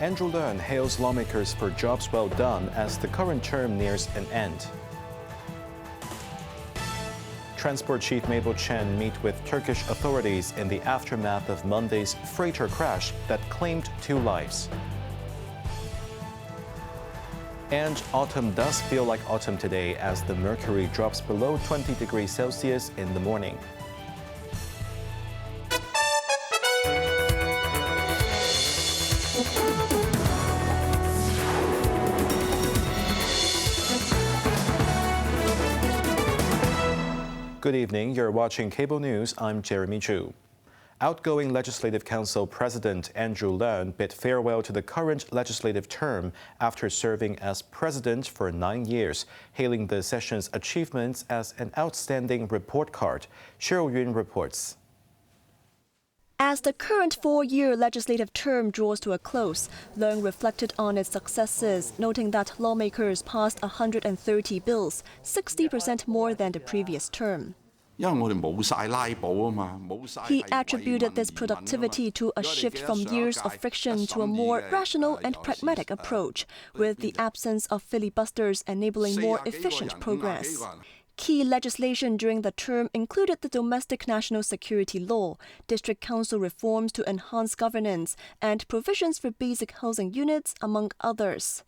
Andrew Leung hails lawmakers for jobs well done as the current term nears an end. Transport Chief Mable Chan meet with Turkish authorities in the aftermath of Monday's freighter crash that claimed 2 lives. And autumn does feel like autumn today as the mercury drops below 20 degrees Celsius in the morning. Good evening, you're watching Cable News. I'm Jeremy Chu. Outgoing Legislative Council President Andrew Leung bid farewell to the current legislative term after serving as president for 9 years, hailing the session's achievements as an outstanding report card. Cheryl Yun reports. As the current 4-year legislative term draws to a close, Leung reflected on its successes, noting that lawmakers passed 130 bills, 60% more than the previous term. He attributed this productivity to a shift from years of friction to a more rational and pragmatic approach, with the absence of filibusters enabling more efficient progress. Key legislation during the term included the Domestic National Security Law, district council reforms to enhance governance, and provisions for basic housing units, among others.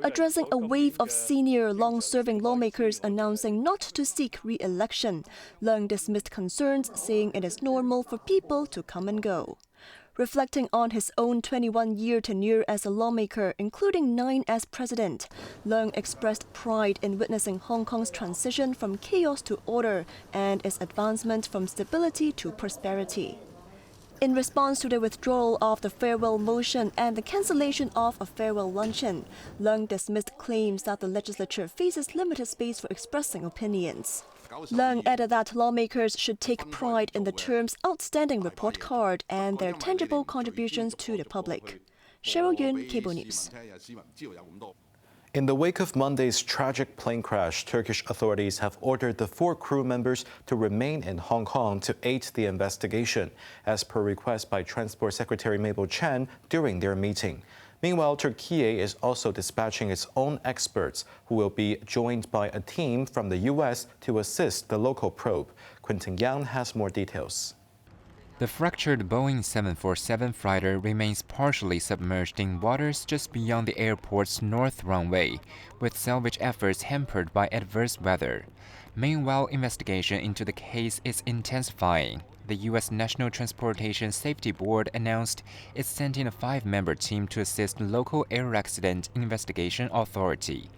Addressing a wave of senior, long-serving lawmakers announcing not to seek re-election, Leung dismissed concerns, saying it is normal for people to come and go. Reflecting on his own 21-year tenure as a lawmaker, including 9 as president, Leung expressed pride in witnessing Hong Kong's transition from chaos to order and its advancement from stability to prosperity. In response to the withdrawal of the farewell motion and the cancellation of a farewell luncheon, Leung dismissed claims that the legislature faces limited space for expressing opinions. Leung added that lawmakers should take pride in the term's outstanding report card and their tangible contributions to the public. Cheryl Yun, Cable News. In the wake of Monday's tragic plane crash, Turkish authorities have ordered the 4 crew members to remain in Hong Kong to aid the investigation, as per request by Transport Secretary Mable Chan during their meeting. Meanwhile, Turkey is also dispatching its own experts, who will be joined by a team from the U.S. to assist the local probe. Quentin Yang has more details. The fractured Boeing 747 freighter remains partially submerged in waters just beyond the airport's north runway, with salvage efforts hampered by adverse weather. Meanwhile, investigation into the case is intensifying. The U.S. National Transportation Safety Board announced it's sending a 5-member team to assist local air accident investigation authority.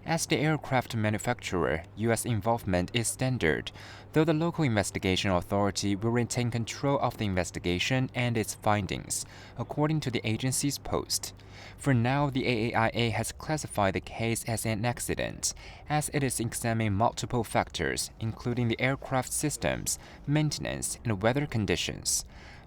As the aircraft manufacturer, U.S. involvement is standard, though the local investigation authority will retain control of the investigation and its findings, according to the agency's post. For now, the AAIA has classified the case as an accident, as it is examining multiple factors, including the aircraft systems, maintenance, and weather conditions.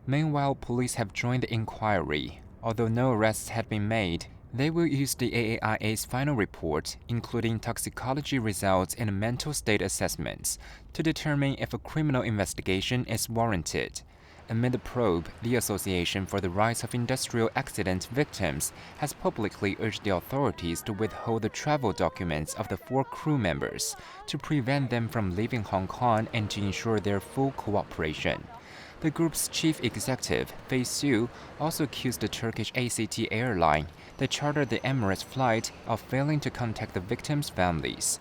Meanwhile, police have joined the inquiry. Although no arrests had been made, they will use the AAIA's final report, including toxicology results and mental state assessments, to determine if a criminal investigation is warranted. Amid the probe, the Association for the Rights of Industrial Accident Victims has publicly urged the authorities to withhold the travel documents of the 4 crew members to prevent them from leaving Hong Kong and to ensure their full cooperation. The group's chief executive, Fei Xiu, also accused the Turkish ACT airline that chartered the Emirates flight of failing to contact the victims' families.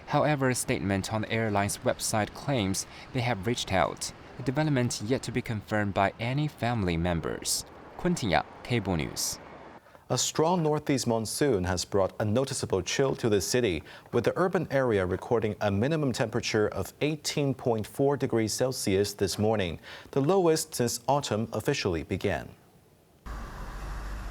However, a statement on the airline's website claims they have reached out, a development yet to be confirmed by any family members. Quentin Yang, Cable News. A strong northeast monsoon has brought a noticeable chill to the city, with the urban area recording a minimum temperature of 18.4 degrees Celsius this morning, the lowest since autumn officially began.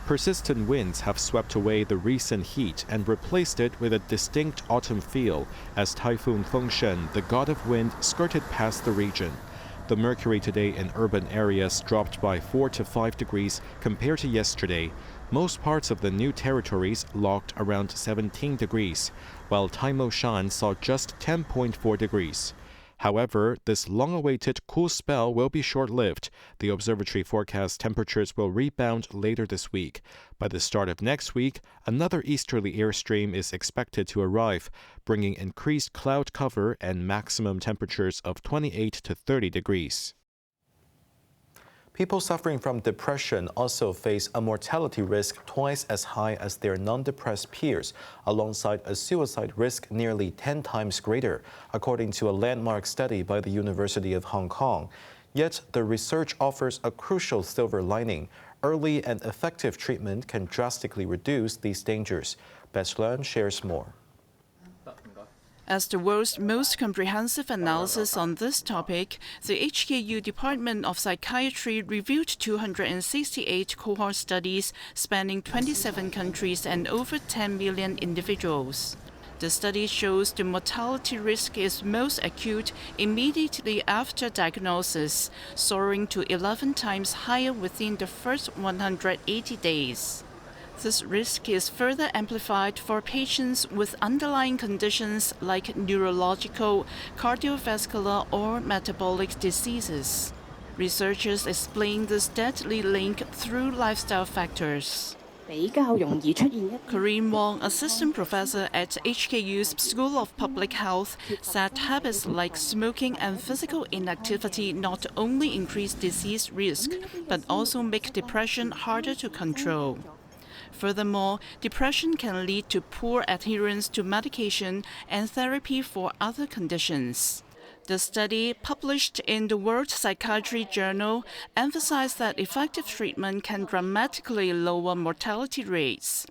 Persistent winds have swept away the recent heat and replaced it with a distinct autumn feel as Typhoon Fengshen, the god of wind, skirted past the region. The mercury today in urban areas dropped by 4 to 5 degrees compared to yesterday. Most parts of the new territories logged around 17 degrees, while Shan saw just 10.4 degrees. However, this long-awaited cool spell will be short-lived. The observatory forecasts temperatures will rebound later this week. By the start of next week, another easterly airstream is expected to arrive, bringing increased cloud cover and maximum temperatures of 28 to 30 degrees. People suffering from depression also face a mortality risk twice as high as their non-depressed peers, alongside a suicide risk nearly 10 times greater, according to a landmark study by the University of Hong Kong. Yet, the research offers a crucial silver lining. Early and effective treatment can drastically reduce these dangers. Leung shares more. As the world's most comprehensive analysis on this topic, the HKU Department of Psychiatry reviewed 268 cohort studies spanning 27 countries and over 10 million individuals. The study shows the mortality risk is most acute immediately after diagnosis, soaring to 11 times higher within the first 180 days. This risk is further amplified for patients with underlying conditions like neurological, cardiovascular, or metabolic diseases. Researchers explain this deadly link through lifestyle factors. Corinne Wong, assistant professor at HKU's School of Public Health, said habits like smoking and physical inactivity not only increase disease risk, but also make depression harder to control. Furthermore, depression can lead to poor adherence to medication and therapy for other conditions. The study, published in the World Psychiatry Journal, emphasized that effective treatment can dramatically lower mortality rates.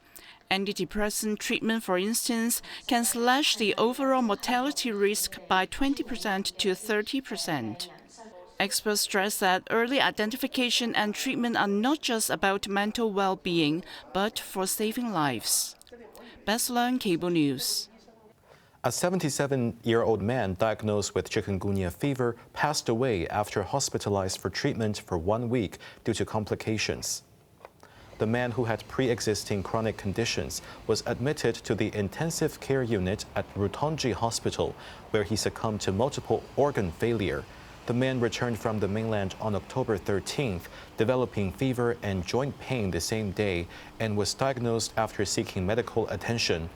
Antidepressant treatment, for instance, can slash the overall mortality risk by 20% to 30%. Experts stress that early identification and treatment are not just about mental well-being, but for saving lives. Leung, Cable News. A 77-year-old man diagnosed with Chikungunya fever passed away after hospitalized for treatment for 1 week due to complications. The man, who had pre-existing chronic conditions, was admitted to the intensive care unit at Rutonji Hospital, where he succumbed to multiple organ failure. The man returned from the mainland on October 13th, developing fever and joint pain the same day, and was diagnosed after seeking medical attention.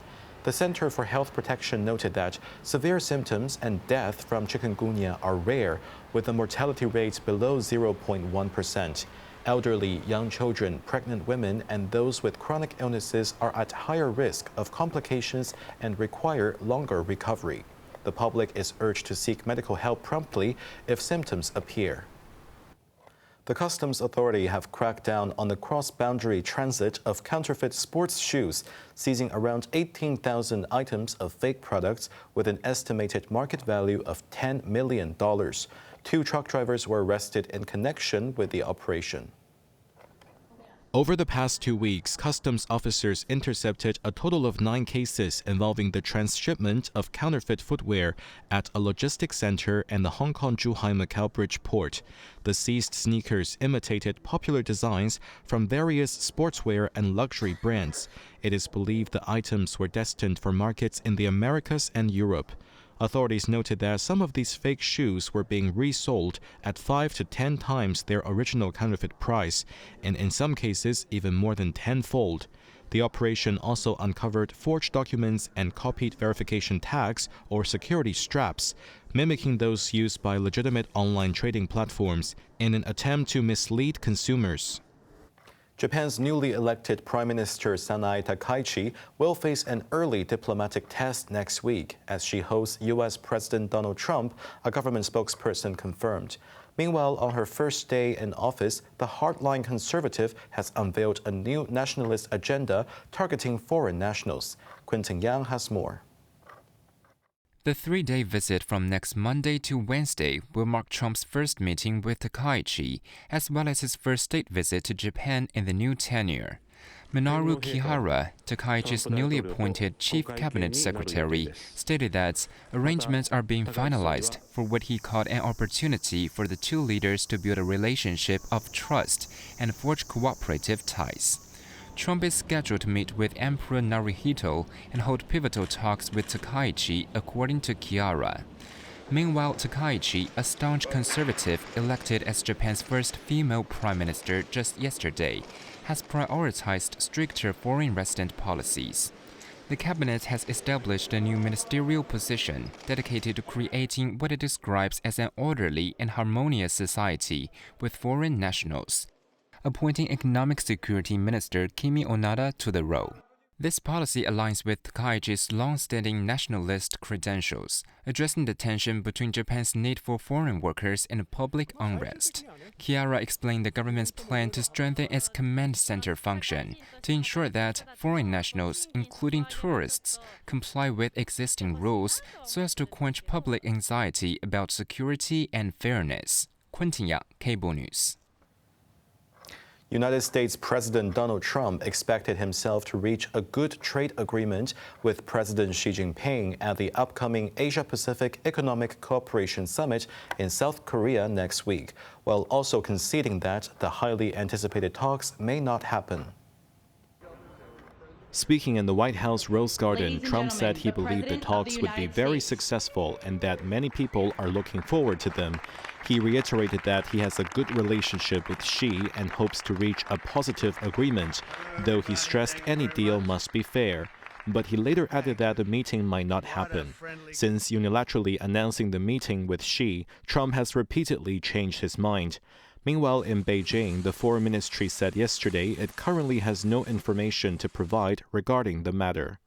The Center for Health Protection noted that severe symptoms and death from chikungunya are rare, with the mortality rate below 0.1%. Elderly, young children, pregnant women, and those with chronic illnesses are at higher risk of complications and require longer recovery. The public is urged to seek medical help promptly if symptoms appear. The Customs Authority have cracked down on the cross-boundary transit of counterfeit sports shoes, seizing around 18,000 items of fake products with an estimated market value of $10 million. 2 truck drivers were arrested in connection with the operation. Over the past 2 weeks, customs officers intercepted a total of 9 cases involving the transshipment of counterfeit footwear at a logistics center and the Hong Kong-Zhuhai-Macau Bridge port. The seized sneakers imitated popular designs from various sportswear and luxury brands. It is believed the items were destined for markets in the Americas and Europe. Authorities noted that some of these fake shoes were being resold at 5 to 10 times their original counterfeit price, and in some cases even more than tenfold. The operation also uncovered forged documents and copied verification tags or security straps, mimicking those used by legitimate online trading platforms in an attempt to mislead consumers. Japan's newly elected Prime Minister Sanae Takaichi will face an early diplomatic test next week as she hosts U.S. President Donald Trump, a government spokesperson confirmed. Meanwhile, on her first day in office, the hardline conservative has unveiled a new nationalist agenda targeting foreign nationals. Quentin Yang has more. The 3-day visit from next Monday to Wednesday will mark Trump's first meeting with Takaichi, as well as his first state visit to Japan in the new tenure. Minoru Kihara, Takaichi's newly appointed chief cabinet secretary, stated that arrangements are being finalized for what he called an opportunity for the 2 leaders to build a relationship of trust and forge cooperative ties. Trump is scheduled to meet with Emperor Naruhito and hold pivotal talks with Takaichi, according to Kihara. Meanwhile, Takaichi, a staunch conservative elected as Japan's first female prime minister just yesterday, has prioritized stricter foreign resident policies. The cabinet has established a new ministerial position dedicated to creating what it describes as an orderly and harmonious society with foreign nationals, appointing Economic Security Minister Kimi Onada to the role. This policy aligns with Takaichi's long-standing nationalist credentials, addressing the tension between Japan's need for foreign workers and public unrest. Chiara explained the government's plan to strengthen its command center function to ensure that foreign nationals, including tourists, comply with existing rules so as to quench public anxiety about security and fairness. Quentin Ya, Cable News. United States President Donald Trump expected himself to reach a good trade agreement with President Xi Jinping at the upcoming Asia-Pacific Economic Cooperation Summit in South Korea next week, while also conceding that the highly anticipated talks may not happen. Speaking in the White House Rose Garden, Trump said he believed the talks would be very successful and that many people are looking forward to them. He reiterated that he has a good relationship with Xi and hopes to reach a positive agreement, though he stressed any deal must be fair. But he later added that the meeting might not happen. Since unilaterally announcing the meeting with Xi, Trump has repeatedly changed his mind. Meanwhile, in Beijing, the Foreign Ministry said yesterday it currently has no information to provide regarding the matter.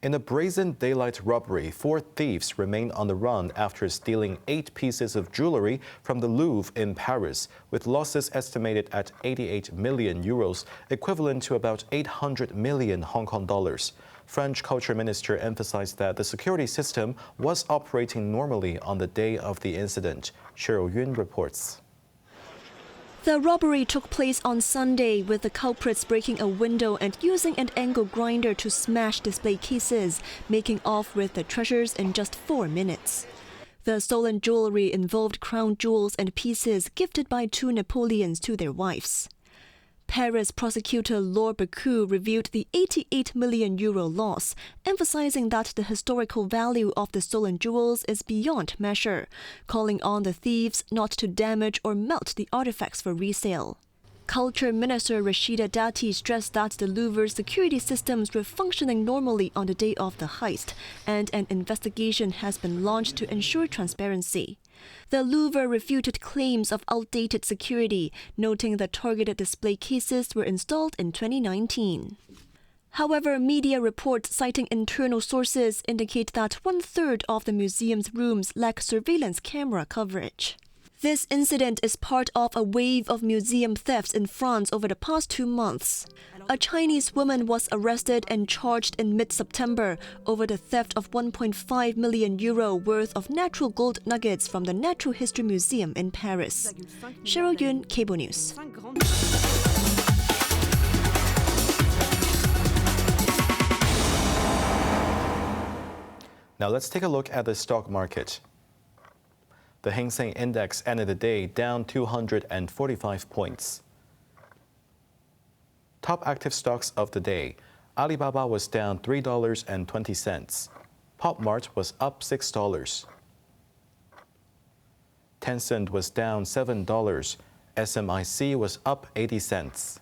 In a brazen daylight robbery, 4 thieves remain on the run after stealing 8 pieces of jewelry from the Louvre in Paris, with losses estimated at 88 million euros, equivalent to about 800 million Hong Kong dollars. French Culture Minister emphasized that the security system was operating normally on the day of the incident. Cheryl Yun reports. The robbery took place on Sunday, with the culprits breaking a window and using an angle grinder to smash display cases, making off with the treasures in just 4 minutes. The stolen jewelry involved crown jewels and pieces gifted by 2 Napoleons to their wives. Paris prosecutor Louvre revealed the 88 million euro loss, emphasizing that the historical value of the stolen jewels is beyond measure, calling on the thieves not to damage or melt the artifacts for resale. Culture Minister Rashida Dati stressed that the Louvre's security systems were functioning normally on the day of the heist, and an investigation has been launched to ensure transparency. The Louvre refuted claims of outdated security, noting that targeted display cases were installed in 2019. However, media reports citing internal sources indicate that 1/3 of the museum's rooms lack surveillance camera coverage. This incident is part of a wave of museum thefts in France over the past 2 months. A Chinese woman was arrested and charged in mid-September over the theft of 1.5 million euro worth of natural gold nuggets from the Natural History Museum in Paris. Cheryl Yun, Cable News. Now let's take a look at the stock market. The Hang Seng Index ended the day down 245 points. Top active stocks of the day. Alibaba was down $3.20. PopMart was up $6. Tencent was down $7. SMIC was up 80 cents.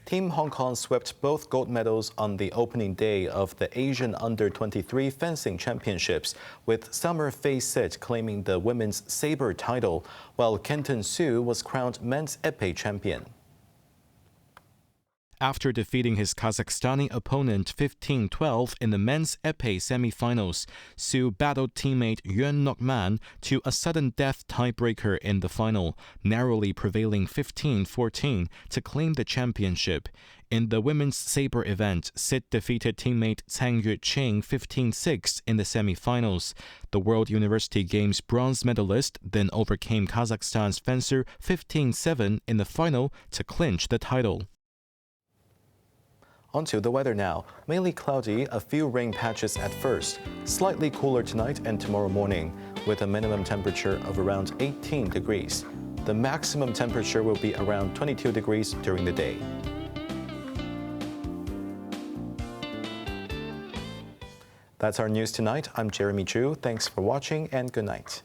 Team Hong Kong swept both gold medals on the opening day of the Asian Under-23 Fencing Championships, with Summer Faye Sit claiming the women's sabre title, while Kenton Su was crowned men's épée champion. After defeating his Kazakhstani opponent 15-12 in the men's épée semifinals, Su battled teammate Yuan Nokman to a sudden death tiebreaker in the final, narrowly prevailing 15-14 to claim the championship. In the women's sabre event, Sit defeated teammate Cang Yueqing 15-6 in the semifinals. The World University Games bronze medalist then overcame Kazakhstan's fencer 15-7 in the final to clinch the title. Onto the weather now. Mainly cloudy, a few rain patches at first. Slightly cooler tonight and tomorrow morning, with a minimum temperature of around 18 degrees. The maximum temperature will be around 22 degrees during the day. That's our news tonight. I'm Jeremy Chu. Thanks for watching and good night.